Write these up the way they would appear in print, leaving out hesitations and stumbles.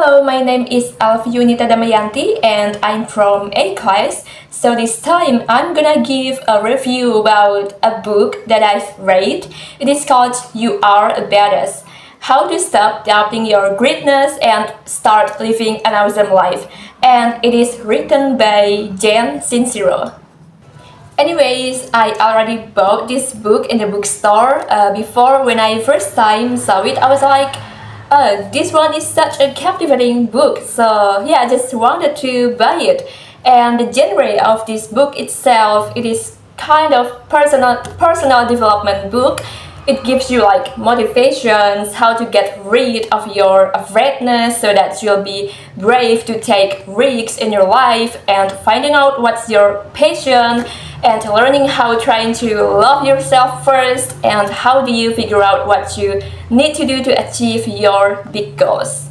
Hello, my name is Alvionita Damayanti and I'm from A class. So this time I'm gonna give a review about a book that I've read. It is called You Are a Badass: How to Stop Doubting Your Greatness and Start Living an Awesome Life. And it is written by Jen Sincero. Anyways, I already bought this book in the bookstore. Before, when I first time saw it, I was like, this one is such a captivating book, so yeah, I just wanted to buy it. And the genre of this book itself, it is kind of personal development book. It gives you like motivations, how to get rid of your afraidness so that you'll be brave to take risks in your life, and finding out what's your passion, and learning how trying to love yourself first, and how do you figure out what you need to do to achieve your big goals.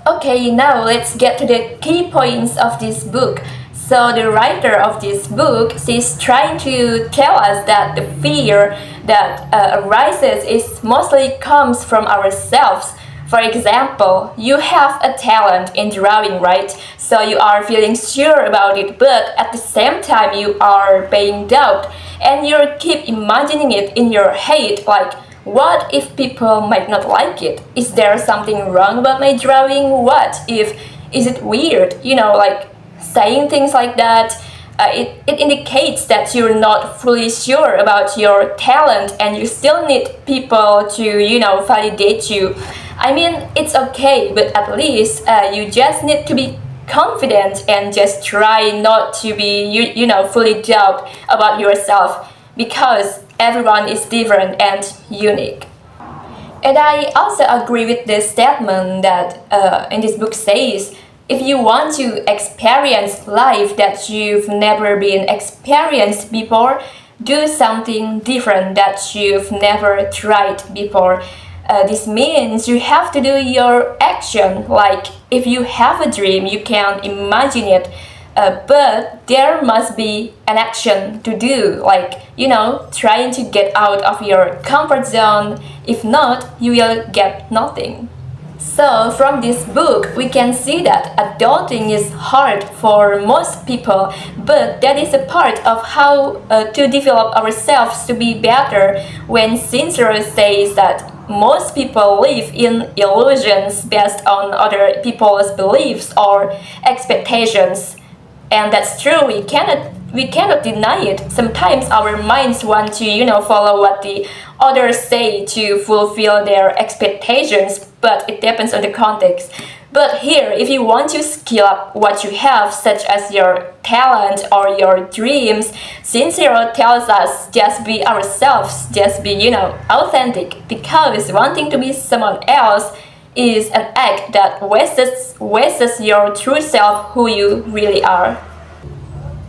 Okay, now let's get to the key points of this book. So the writer of this book, she's trying to tell us that the fear that arises is mostly comes from ourselves. For example, you have a talent in drawing, right? So you are feeling sure about it, but at the same time you are being doubt, and you keep imagining it in your head, like, what if people might not like it? Is there something wrong about my drawing? Is it weird? Like saying things like that. It indicates that you're not fully sure about your talent and you still need people to, validate you. I mean, it's okay, but at least you just need to be confident and just try not to be, fully doubt about yourself, because everyone is different and unique. And I also agree with the statement that in this book says, if you want to experience life that you've never been experienced before, do something different that you've never tried before. This means you have to do your action. Like if you have a dream, you can imagine it, but there must be an action to do, like, trying to get out of your comfort zone. If not, you will get nothing. So from this book, we can see that adulting is hard for most people, but that is a part of how to develop ourselves to be better. When Sincero says that most people live in illusions based on other people's beliefs or expectations, and that's true. We cannot deny it. Sometimes our minds want to, follow what the others say to fulfill their expectations, but it depends on the context. But here, if you want to scale up what you have, such as your talent or your dreams, Sincero tells us just be ourselves, just be, authentic, because wanting to be someone else is an act that wastes your true self, who you really are.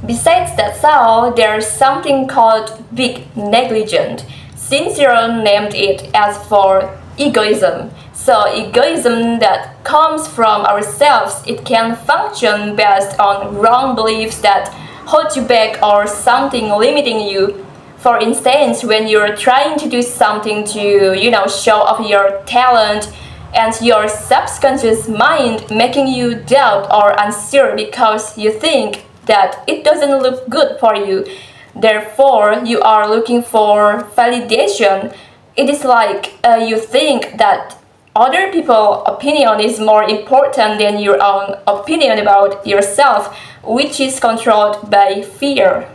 Besides that all, there's something called big negligence. Sincero named it as for egoism. So egoism that comes from ourselves, it can function based on wrong beliefs that hold you back or something limiting you. For instance, when you're trying to do something to, show off your talent, and your subconscious mind making you doubt or unsure because you think that it doesn't look good for you. Therefore, you are looking for validation. It is like you think that other people's opinion is more important than your own opinion about yourself, which is controlled by fear.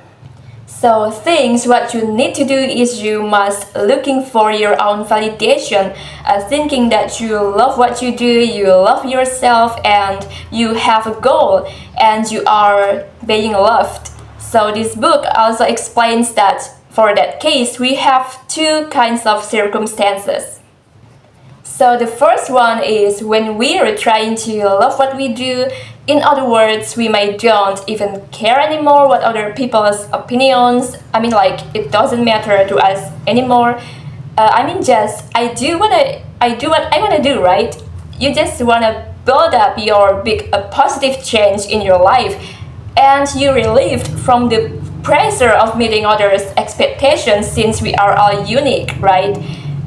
So what you need to do is you must looking for your own validation, thinking that you love what you do, you love yourself, and you have a goal, and you are being loved. So this book also explains that for that case, we have two kinds of circumstances. So the first one is when we are trying to love what we do. In other words, we might don't even care anymore what other people's opinions. It doesn't matter to us anymore. I do what I want to do, right? You just want to build up your big positive change in your life, and you're relieved from the pressure of meeting others' expectations, since we are all unique, right?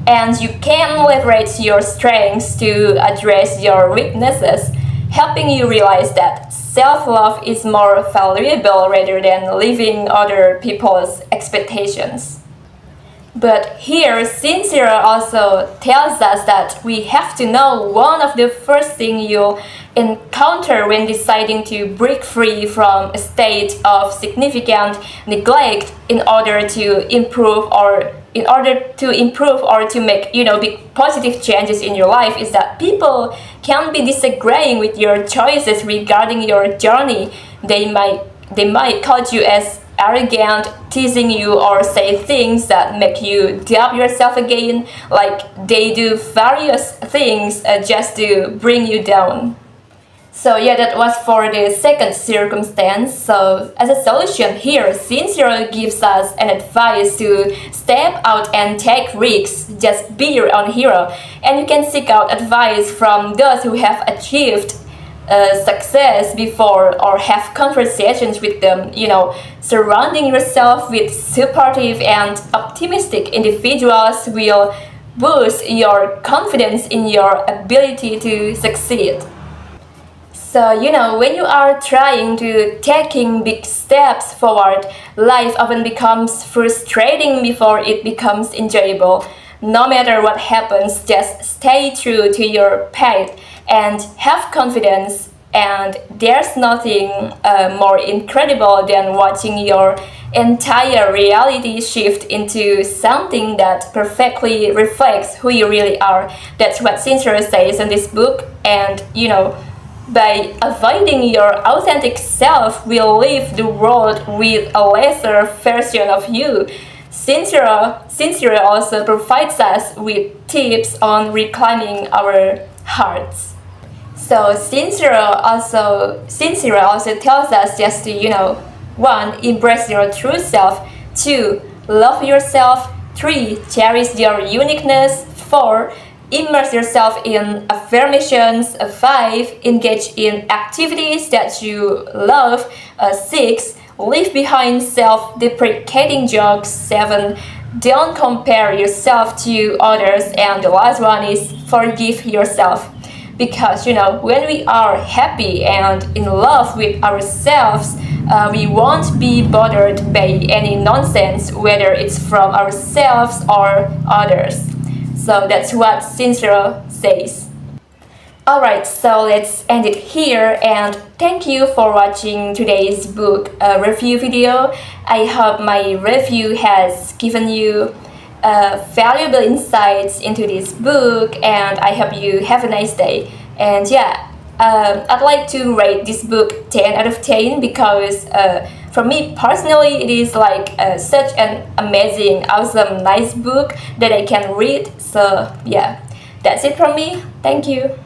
And you can leverage your strengths to address your weaknesses. helping you realize that self-love is more valuable rather than living other people's expectations. But here, Sincere also tells us that we have to know one of the first things you'll encounter when deciding to break free from a state of significant neglect in order to improve or to make big positive changes in your life is that people can be disagreeing with your choices regarding your journey. They might call you as arrogant, teasing you, or say things that make you doubt yourself again, like they do various things just to bring you down. So yeah, that was for the second circumstance. So as a solution here, Sincere gives us an advice to step out and take risks, just be your own hero. And you can seek out advice from those who have achieved success before, or have conversations with them. Surrounding yourself with supportive and optimistic individuals will boost your confidence in your ability to succeed. So, when you are trying to taking big steps forward, life often becomes frustrating before it becomes enjoyable. No matter what happens, just stay true to your path and have confidence. And there's nothing more incredible than watching your entire reality shift into something that perfectly reflects who you really are. That's what Sincere says in this book. And, by avoiding your authentic self, will leave the world with a lesser version of you. Sincere also provides us with tips on reclaiming our hearts. So Sincere also tells us just to, 1. Embrace your true self. 2. Love yourself. 3. Cherish your uniqueness. 4. Immerse yourself in affirmations. 5. Engage in activities that you love. 6. Leave behind self-deprecating jokes. 7. Don't compare yourself to others. And the last one is forgive yourself. Because, when we are happy and in love with ourselves, we won't be bothered by any nonsense, whether it's from ourselves or others. So that's what Sincere says. Alright, so let's end it here, and thank you for watching today's book review video. I hope my review has given you valuable insights into this book, and I hope you have a nice day. And yeah, I'd like to rate this book 10 out of 10 because for me personally it is like such an amazing, awesome, nice book that I can read. So yeah, that's it from me. Thank you.